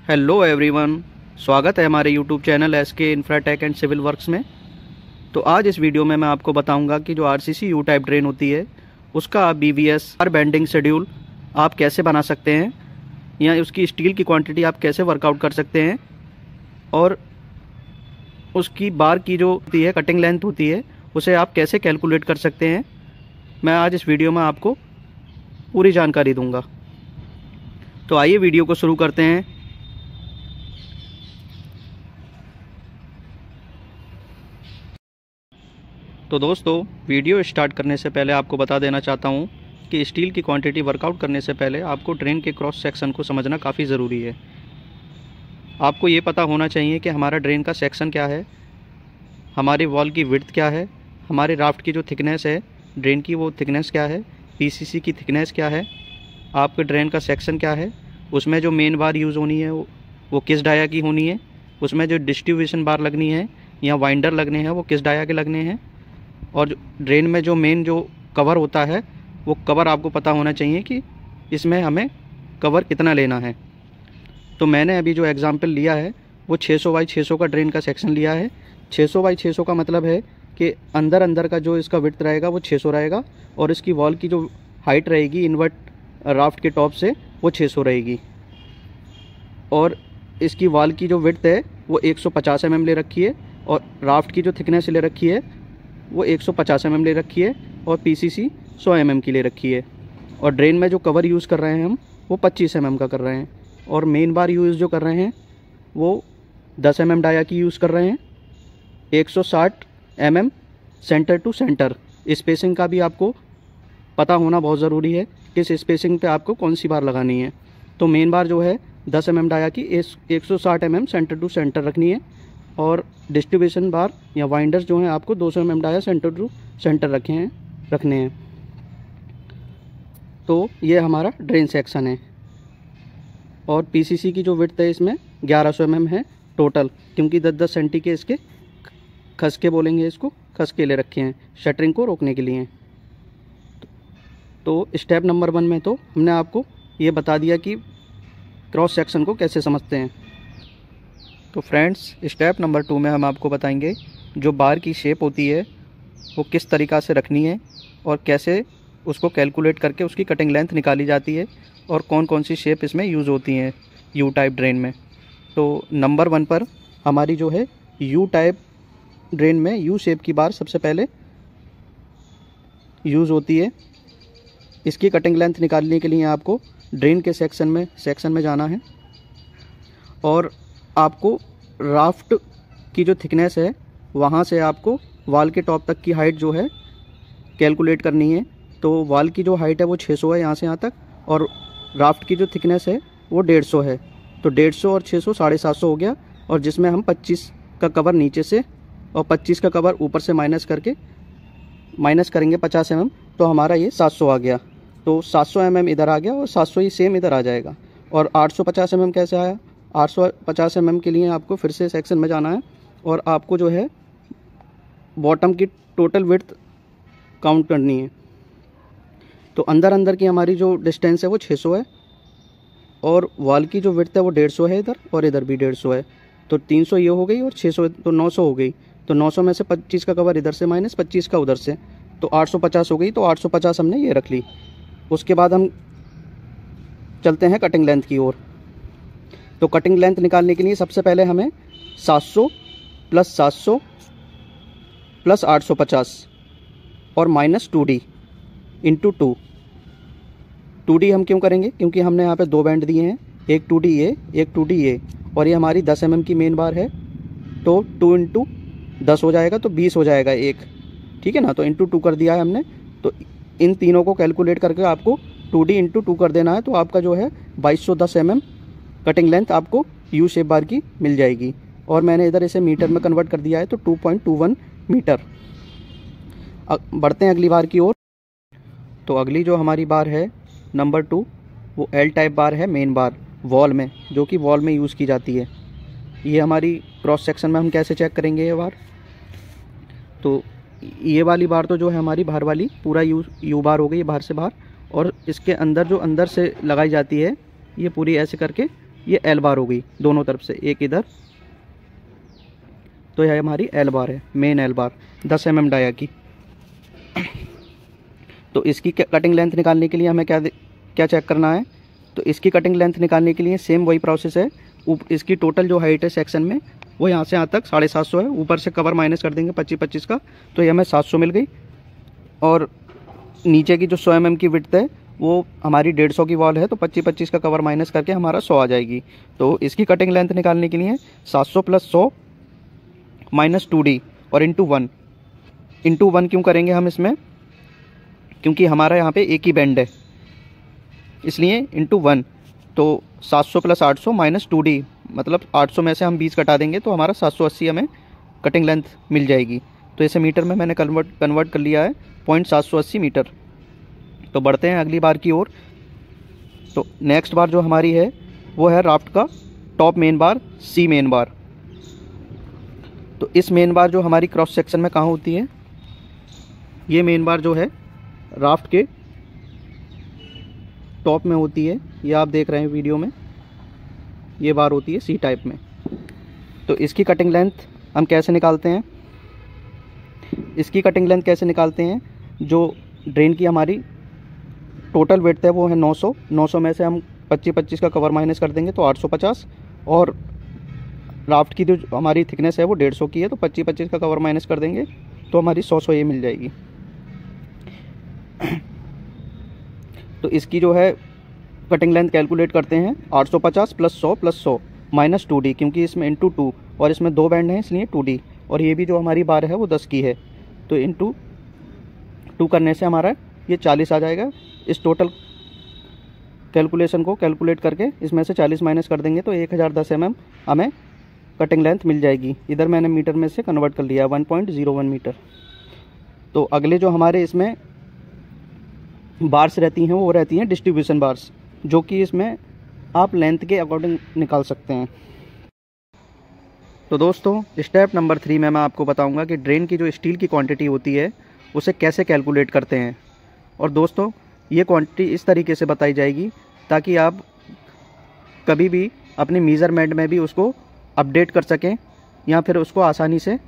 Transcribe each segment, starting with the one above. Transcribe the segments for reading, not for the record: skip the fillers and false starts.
Hello everyone, स्वागत है हमारे YouTube channel SK Infratech and Civil Works में। तो आज इस वीडियो में मैं आपको बताऊंगा कि जो आरसीसी यू टाइप ड्रेन होती है उसका बीवीएस बार बेंडिंग शेड्यूल आप कैसे बना सकते हैं, या उसकी स्टील की क्वांटिटी आप कैसे वर्कआउट कर सकते हैं, और उसकी बार की जो होती है कटिंग लेंथ होती है उसे आप कैसे कैलकुलेट कर सकते हैं। मैं आज इस वीडियो में आपको पूरी जानकारी दूंगा। तो आइए वीडियो को शुरू करते हैं। तो दोस्तों, वीडियो स्टार्ट करने से पहले आपको बता देना चाहता हूँ कि स्टील की क्वांटिटी वर्कआउट करने से पहले आपको ड्रेन के क्रॉस सेक्शन को समझना काफ़ी ज़रूरी है। आपको ये पता होना चाहिए कि हमारा ड्रेन का सेक्शन क्या है, हमारी वॉल की विड्थ क्या है, हमारे राफ्ट की जो थिकनेस है ड्रेन की वो थिकनेस क्या है, पीसीसी की थिकनेस क्या है, आपके ड्रेन का सेक्शन क्या है, उसमें जो मेन बार यूज़ होनी है वो किस डाया की होनी है, उसमें जो डिस्ट्रीब्यूशन बार लगनी है या वाइंडर लगने हैं वो किस डाया के लगने हैं, और ड्रेन में जो मेन जो कवर होता है वो कवर आपको पता होना चाहिए कि इसमें हमें कवर कितना लेना है। तो मैंने अभी जो एग्ज़ाम्पल लिया है वो 600 बाई 600 का ड्रेन का सेक्शन लिया है। 600 बाई 600 का मतलब है कि अंदर का जो इसका विड्थ रहेगा वो 600 रहेगा, और इसकी वॉल की जो हाइट रहेगी इन्वर्ट राफ्ट के टॉप से वो 600 रहेगी, और इसकी वॉल की जो विड्थ है वो 150 mm ले रखी है, और राफ्ट की जो थिकनेस ले रखी है वो 150 mm ले रखी है, और पीसीसी 100 mm की ले रखी है, और ड्रेन में जो कवर यूज़ कर रहे हैं हम वो 25 mm का कर रहे हैं, और मेन बार यूज़ जो कर रहे हैं वो 10 mm डाया की यूज़ कर रहे हैं। 160 mm centre to centre spacing का भी आपको पता होना बहुत ज़रूरी है, किस स्पेसिंग पे आपको कौन सी बार लगानी है। तो मेन बार जो है 10 mm डाया की 160 mm सेंटर टू सेंटर रखनी है, और डिस्ट्रीब्यूशन बार या वाइंडर्स जो हैं आपको 200 mm dia centre to centre रखने हैं। तो ये हमारा ड्रेन सेक्शन है, और पीसीसी की जो विड्थ है इसमें 1100 mm है टोटल, क्योंकि 10-10 सेंटी के इसके खसके बोलेंगे, इसको खसके ले रखे हैं शटरिंग को रोकने के लिए। तो स्टेप नंबर 1 में तो हमने आपको ये बता दिया कि क्रॉस सेक्शन को कैसे समझते हैं। तो फ्रेंड्स, स्टेप नंबर 2 में हम आपको बताएंगे जो बार की शेप होती है वो किस तरीक़ा से रखनी है, और कैसे उसको कैलकुलेट करके उसकी कटिंग लेंथ निकाली जाती है, और कौन कौन सी शेप इसमें यूज़ होती हैं यू टाइप ड्रेन में। तो नंबर 1 पर हमारी जो है यू टाइप ड्रेन में यू शेप की बार सबसे पहले यूज़ होती है। इसकी कटिंग लेंथ निकालने के लिए आपको ड्रेन के सेक्शन में जाना है, और आपको राफ्ट की जो थिकनेस है वहाँ से आपको वॉल के टॉप तक की हाइट जो है कैलकुलेट करनी है। तो वॉल की जो हाइट है वो 600 है यहाँ से यहाँ तक, और राफ्ट की जो थिकनेस है वो 150 है। तो 150 और 600 750 हो गया, और जिसमें हम 25 का कवर नीचे से और 25 का कवर ऊपर से माइनस करेंगे 50 mm, तो हमारा ये 700 आ गया। तो 700 mm इधर आ गया, और 700 ही सेम इधर आ जाएगा। और 850 mm कैसे आया? 850 mm के लिए आपको फिर से सेक्शन में जाना है, और आपको जो है बॉटम की टोटल विड्थ काउंट करनी है। तो अंदर की हमारी जो डिस्टेंस है वो 600 है, और वॉल की जो विड्थ है वो 150 है इधर, और इधर भी 150 है। तो 300 ये हो गई, और 600 तो 900 हो गई। तो 900 में से 25 का कवर इधर से माइनस 25 का उधर से, तो 850 हो गई। तो 850 हमने ये रख ली। उसके बाद हम चलते हैं कटिंग लेंथ की ओर। तो कटिंग लेंथ निकालने के लिए सबसे पहले हमें 700 प्लस 700 प्लस 850 और माइनस 2D इंटू 2D हम क्यों करेंगे? क्योंकि हमने यहाँ पे 2 बैंड दिए हैं, एक 2D ये, एक 2D ये, और ये हमारी 10 mm की मेन बार है। तो 2 इंटू 10 हो जाएगा, तो 20 हो जाएगा एक, ठीक है ना। तो इंटू 2 कर दिया है हमने। तो इन तीनों को कैलकुलेट करके आपको 2D इंटू 2 कर देना है, तो आपका जो है 2210 mm कटिंग लेंथ आपको यू शेप बार की मिल जाएगी। और मैंने इधर इसे मीटर में कन्वर्ट कर दिया है, तो 2.21 मीटर। बढ़ते हैं अगली बार की ओर। तो अगली जो हमारी बार है नंबर 2, वो एल टाइप बार है, मेन बार वॉल में, जो कि वॉल में यूज़ की जाती है। ये हमारी क्रॉस सेक्शन में हम कैसे चेक करेंगे ये बार? तो ये वाली बार तो जो है हमारी बाहर वाली पूरा यू बार हो गई, बाहर से बाहर, और इसके अंदर जो अंदर से लगाई जाती है ये पूरी ऐसे करके ये एल बार हो गई दोनों तरफ से, एक इधर, तो यह हमारी एल बार है, main L bar 10 mm dia की। तो इसकी कटिंग लेंथ निकालने के लिए हमें क्या चेक करना है, तो इसकी कटिंग लेंथ निकालने के लिए सेम वही प्रोसेस है। इसकी टोटल जो हाइट है सेक्शन में वो यहाँ से यहाँ तक 750 है, ऊपर से कवर माइनस कर देंगे 25-25 का, तो ये हमें 700 मिल गई। और नीचे की जो 100 mm की विड्थ है वो हमारी 150 की वॉल है, तो 25-25 का कवर माइनस करके हमारा 100 आ जाएगी। तो इसकी कटिंग लेंथ निकालने के लिए 700 + 100 - 2D और इंटू 1 क्यों करेंगे हम इसमें, क्योंकि हमारा यहाँ पे एक ही बैंड है, इसलिए इंटू 1। तो 700 + 800 - 2D, मतलब 800 में से हम 20 घटा देंगे तो हमारा 780 हमें कटिंग लेंथ मिल जाएगी। तो इसे मीटर में मैंने कन्वर्ट कर लिया है 0.780 मीटर। तो बढ़ते हैं अगली बार की ओर। तो नेक्स्ट बार जो हमारी है वो है राफ्ट का टॉप मेन बार, सी मेन बार। तो इस मेन बार जो हमारी क्रॉस सेक्शन में कहाँ होती है, ये मेन बार जो है राफ्ट के टॉप में होती है, ये आप देख रहे हैं वीडियो में, ये बार होती है सी टाइप में। तो इसकी कटिंग लेंथ हम कैसे निकालते हैं, इसकी कटिंग लेंथ कैसे निकालते हैं, जो ड्रेन की हमारी टोटल विड्थ है वो है 900 में से हम 25-25 का कवर माइनस कर देंगे तो 850, और राफ्ट की जो हमारी थिकनेस है वो 150 की है, तो 25-25 का कवर माइनस कर देंगे तो हमारी 100 ये मिल जाएगी। तो इसकी जो है कटिंग लेंथ कैलकुलेट करते हैं 850 + 100 + 100 - 2D, क्योंकि इसमें इंटू 2 और इसमें 2 बैंड हैं इसलिए 2D, और ये भी जो हमारी बार है वो 10 की है, तो इंटू 2 करने से हमारा ये 40 आ जाएगा। इस टोटल कैलकुलेशन को कैलकुलेट करके इसमें से 40 माइनस कर देंगे तो 1010 mm हमें कटिंग लेंथ मिल जाएगी। इधर मैंने मीटर में से कन्वर्ट कर लिया 1.01 मीटर। तो अगले जो हमारे इसमें बार्स रहती हैं वो रहती हैं डिस्ट्रीब्यूशन बार्स, जो कि इसमें आप लेंथ के अकॉर्डिंग निकाल सकते हैं। तो दोस्तों स्टेप नंबर 3 में मैं आपको बताऊंगा कि ड्रेन की जो स्टील की क्वांटिटी होती है उसे कैसे कैलकुलेट करते हैं। और दोस्तों ये क्वांटिटी इस तरीके से बताई जाएगी ताकि आप कभी भी अपने मेज़रमेंट में भी उसको अपडेट कर सकें, या फिर उसको आसानी से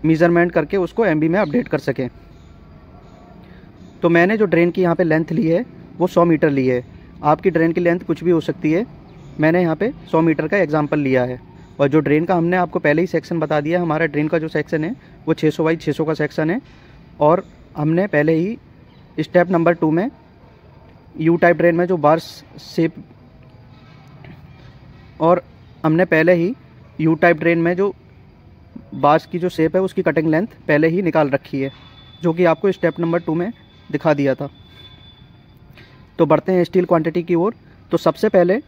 मेज़रमेंट करके उसको MB में अपडेट कर सकें। तो मैंने जो ड्रेन की यहाँ पे लेंथ ली है वो 100 मीटर ली है। आपकी ड्रेन की लेंथ कुछ भी हो सकती है, मैंने यहाँ पे 100 मीटर का एग्जांपल लिया है। और जो ड्रेन का हमने आपको पहले ही सेक्शन बता दिया, हमारा ड्रेन का जो सेक्शन है वो 600 बाई 600 का सेक्शन है। और हमने पहले ही स्टेप नंबर 2 में यू टाइप ड्रेन में जो बार शेप, और हमने पहले ही यू टाइप ड्रेन में जो बार्स की जो शेप है उसकी कटिंग लेंथ पहले ही निकाल रखी है, जो कि आपको स्टेप नंबर 2 में दिखा दिया था। तो बढ़ते हैं स्टील क्वांटिटी की ओर। तो सबसे पहले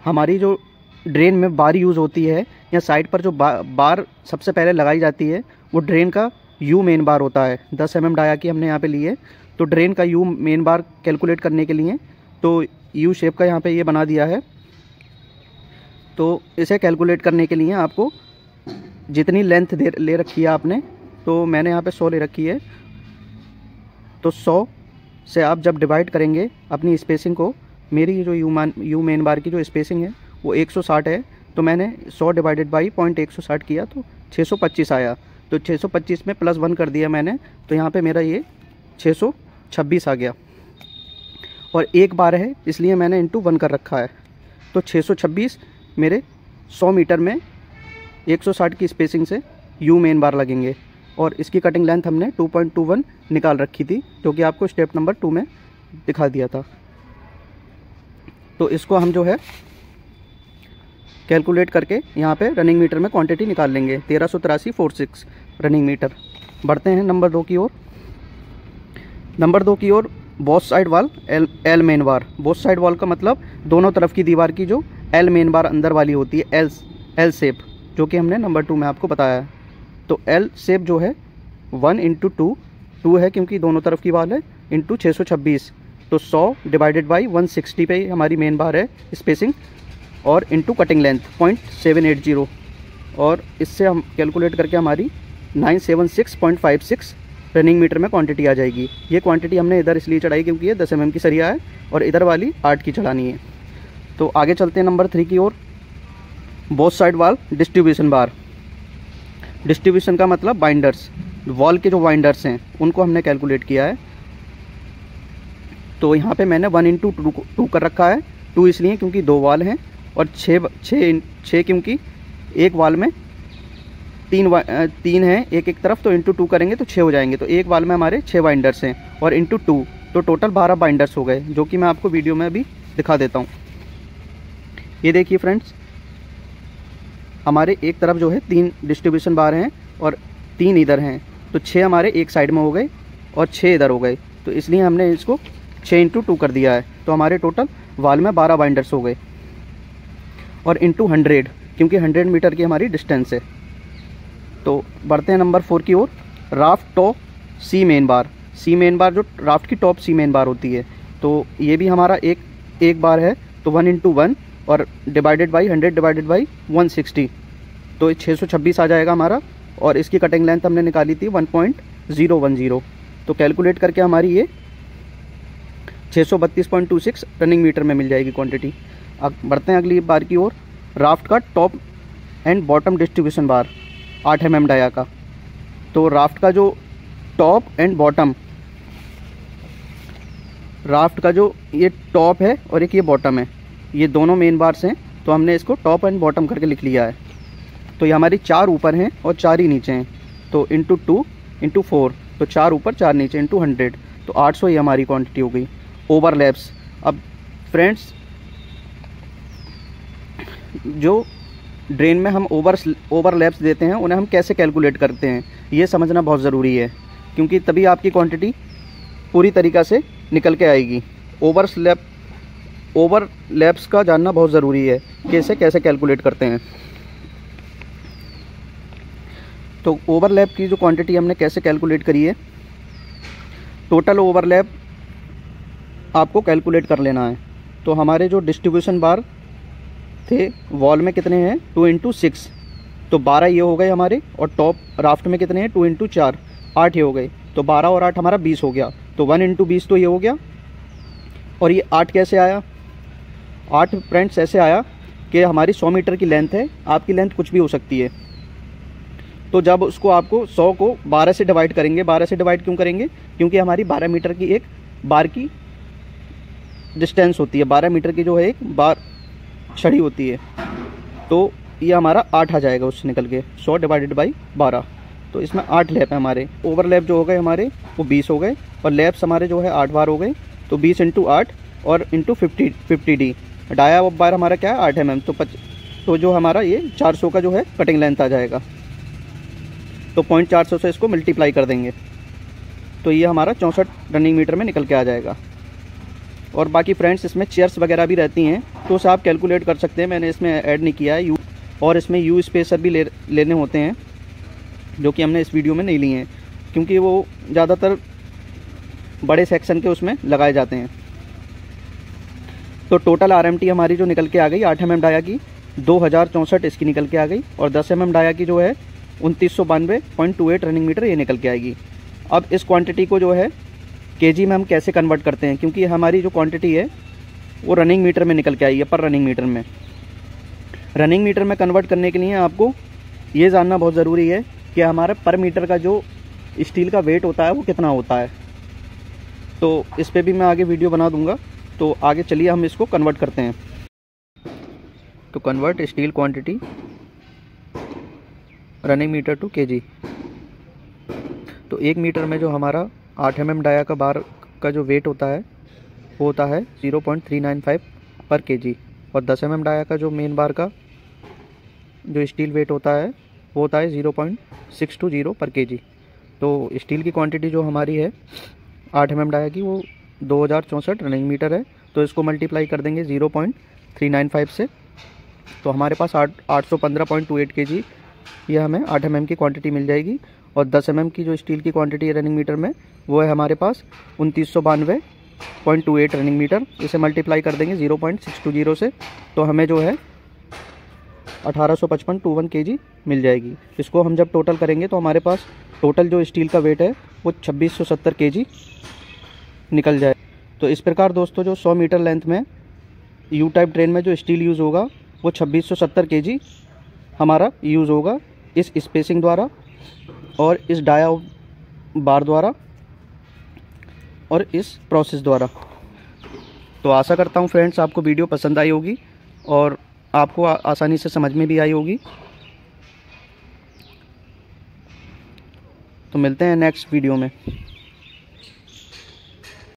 हमारी जो ड्रेन में बार यूज़ होती है या साइड पर जो बार सबसे पहले लगाई जाती है वो ड्रेन का यू मेन बार होता है। 10 mm डाया की हमने यहाँ पे ली है। तो ड्रेन का यू मेन बार कैलकुलेट करने के लिए तो यू शेप का यहाँ पे ये बना दिया है। तो इसे कैलकुलेट करने के लिए आपको जितनी लेंथ ले रखी है आपने, तो मैंने यहाँ पे 100 ले रखी है, तो 100 से आप जब डिवाइड करेंगे अपनी स्पेसिंग को, मेरी जो यू मेन बार की जो स्पेसिंग है वो 160 है, तो मैंने 100 डिवाइडेड बाई 0.160 किया तो 625 आया। तो 625 में +1 कर दिया मैंने, तो यहाँ पे मेरा ये 626 आ गया। और एक बार है इसलिए मैंने इंटू 1 कर रखा है, तो 626 मेरे 100 मीटर में 160 की स्पेसिंग से यू मेन बार लगेंगे। और इसकी कटिंग लेंथ हमने 2.21 निकाल रखी थी, जो कि आपको स्टेप नंबर 2 में दिखा दिया था। तो इसको हम जो है कैलकुलेट करके यहाँ पे रनिंग मीटर में क्वांटिटी निकाल लेंगे, 1383.46 रनिंग मीटर। बढ़ते हैं नंबर 2 की ओर। नंबर 2 की ओर both side wall L main bar. Both side wall का मतलब दोनों तरफ की दीवार की जो एल मेन बार अंदर वाली होती है, एल शेप, जो कि हमने नंबर 2 में आपको बताया है। तो एल शेप जो है 1 × 2 है, क्योंकि दोनों तरफ की वॉल है, इंटू 626, तो 100 डिवाइडेड बाई 160 पे हमारी मेन बार है स्पेसिंग, और इंटू कटिंग लेंथ 0.780, और इससे हम कैलकुलेट करके हमारी 976.56 रनिंग मीटर में क्वांटिटी आ जाएगी। ये क्वांटिटी हमने इधर इसलिए चढ़ाई क्योंकि ये 10 mm की सरिया है और इधर वाली 8 की चढ़ानी है। तो आगे चलते हैं नंबर 3 की ओर। बोथ साइड वाल डिस्ट्रीब्यूशन बार। डिस्ट्रीब्यूशन का मतलब बाइंडर्स, वॉल के जो बाइंडर्स हैं उनको हमने कैलकुलेट किया है। तो यहाँ पे मैंने 1:2 कर रखा है। 2 इसलिए क्योंकि 2 वाल हैं, और 6 क्योंकि एक वाल में 3 हैं एक तरफ, तो इंटू 2 करेंगे तो 6 हो जाएंगे। तो एक वाल में हमारे 6 बाइंडर्स हैं और इंटू 2 तो टोटल 12 बाइंडर्स हो गए, जो कि मैं आपको वीडियो में अभी दिखा देता हूँ। ये देखिए फ्रेंड्स, हमारे एक तरफ जो है 3 डिस्ट्रीब्यूशन बार हैं और 3 इधर हैं, तो 6 हमारे एक साइड में हो गए और 6 इधर हो गए। तो इसलिए हमने इसको 6×2 कर दिया है। तो हमारे टोटल वाल में 12 बाइंडर्स हो गए, और इंटू 100 क्योंकि 100 मीटर की हमारी डिस्टेंस है। तो बढ़ते हैं नंबर 4 की ओर। राफ्ट टॉप सी मेन बार। सी मेन बार जो राफ्ट की टॉप सी मेन बार होती है, तो ये भी हमारा एक बार है, तो 1×1 और डिवाइडेड बाई 100 डिवाइडेड बाई 160, तो 626 आ जाएगा हमारा। और इसकी कटिंग लेंथ हमने निकाली थी 1.010। तो कैलकुलेट करके हमारी ये 632.26 रनिंग मीटर में मिल जाएगी क्वांटिटी। अब बढ़ते हैं अगली बार की ओर। राफ्ट का top and bottom distribution bar 8 mm dia का। तो राफ्ट का जो टॉप एंड बॉटम, राफ्ट का जो ये टॉप है और एक ये बॉटम है, ये दोनों मेन बार्स हैं, तो हमने इसको टॉप एंड बॉटम करके लिख लिया है। तो ये हमारी 4 ऊपर हैं और 4 ही नीचे हैं, तो इंटू 2 इंटू 4, तो 4 ऊपर 4 नीचे इंटू 100, तो 800 ही हमारी क्वांटिटी हो गई। ओवरलैप्स। अब फ्रेंड्स, जो ड्रेन में हम ओवरलैप्स देते हैं उन्हें हम कैसे कैलकुलेट करते हैं, ये समझना बहुत ज़रूरी है, क्योंकि तभी आपकी क्वांटिटी पूरी तरीक़ा से निकल के आएगी। ओवरलैप्स का जानना बहुत ज़रूरी है कि इसे कैसे कैलकुलेट करते हैं। तो ओवरलैप की जो क्वांटिटी हमने कैसे कैलकुलेट करी है, टोटल ओवरलैप आपको कैलकुलेट कर लेना है। तो हमारे जो डिस्ट्रीब्यूशन बार थे वॉल में कितने हैं, 2×6, तो 12 ये हो गए हमारे, और टॉप राफ्ट में कितने हैं, 2×4, 8 ये हो गए। तो 12 और 8 हमारा 20 हो गया। तो 1×20 तो ये हो गया। और ये 8 कैसे आया? 8 फ्रेंड्स ऐसे आया कि हमारी 100 मीटर की लेंथ है, आपकी लेंथ कुछ भी हो सकती है। तो जब उसको आपको 100 को 12 से डिवाइड करेंगे, 12 से डिवाइड क्यों करेंगे, क्योंकि हमारी 12 मीटर की एक बार की डिस्टेंस होती है, 12 मीटर की जो है एक बार छड़ी होती है। तो ये हमारा 8 आ जाएगा उससे निकल के, 100 डिवाइडेड बाई 12। तो इसमें 8 लैप है हमारे। ओवरलैप जो हो गए हमारे वो 20 हो गए, और लैप्स हमारे जो है 8 बार हो गए। तो 20 × 8 और इंटू 50D। डाया बार हमारा क्या है, 8 mm। तो जो हमारा ये 400 का जो है कटिंग लेंथ आ जाएगा। तो 0.400 से इसको मल्टीप्लाई कर देंगे, तो ये हमारा 64 रनिंग मीटर में निकल के आ जाएगा। और बाकी फ्रेंड्स, इसमें चेयर्स वगैरह भी रहती हैं, तो उसे आप कैलकुलेट कर सकते हैं। मैंने इसमें ऐड नहीं किया है और इसमें यू स्पेसर भी लेने होते हैं, जो कि हमने इस वीडियो में नहीं लिए हैं, क्योंकि वो ज़्यादातर बड़े सेक्शन के उसमें लगाए जाते हैं। तो टोटल RMT हमारी जो निकल के आ गई 8 mm डाया की 2064 इसकी निकल के आ गई, और 10 mm डाया की जो है 2992.28 रनिंग मीटर ये निकल के आएगी। अब इस क्वांटिटी को जो है केजी में हम कैसे कन्वर्ट करते हैं, क्योंकि हमारी जो क्वांटिटी है वो रनिंग मीटर में निकल के आई है, पर रनिंग मीटर में। रनिंग मीटर में कन्वर्ट करने के लिए आपको ये जानना बहुत ज़रूरी है कि हमारे पर मीटर का जो स्टील का वेट होता है वो कितना होता है। तो इस पर भी मैं आगे वीडियो बना दूंगा। तो आगे चलिए हम इसको कन्वर्ट करते हैं। तो convert steel quantity running metre to KG. तो 1 मीटर में जो हमारा 8 mm डाया का बार का जो वेट होता है वो होता है 0.395 पर केजी, और 10 mm डाया का जो मेन बार का जो स्टील वेट होता है वो होता है 0.620 पर केजी। तो स्टील की क्वांटिटी जो हमारी है 8 mm डाया की वो 2064 रनिंग मीटर है। तो इसको मल्टीप्लाई कर देंगे 0.395 से, तो हमारे पास 815.28 केजी ये हमें 8 mm की क्वांटिटी मिल जाएगी। और 10 mm की जो स्टील की क्वांटिटी है रनिंग मीटर में वो है हमारे पास 2992.28 रनिंग मीटर। इसे मल्टीप्लाई कर देंगे 0.620 से, तो हमें जो है 1855.21 केजी मिल जाएगी। इसको हम जब टोटल करेंगे तो हमारे पास टोटल जो स्टील का वेट है वो 2670 केजी निकल जाए। तो इस प्रकार दोस्तों जो 100 मीटर लेंथ में यू टाइप ट्रेन में जो स्टील यूज़ होगा वो 2670 kg हमारा यूज़ होगा इस स्पेसिंग द्वारा और इस डाया बार द्वारा और इस प्रोसेस द्वारा। तो आशा करता हूँ फ्रेंड्स आपको वीडियो पसंद आई होगी और आपको आसानी से समझ में भी आई होगी। तो मिलते हैं नेक्स्ट वीडियो में।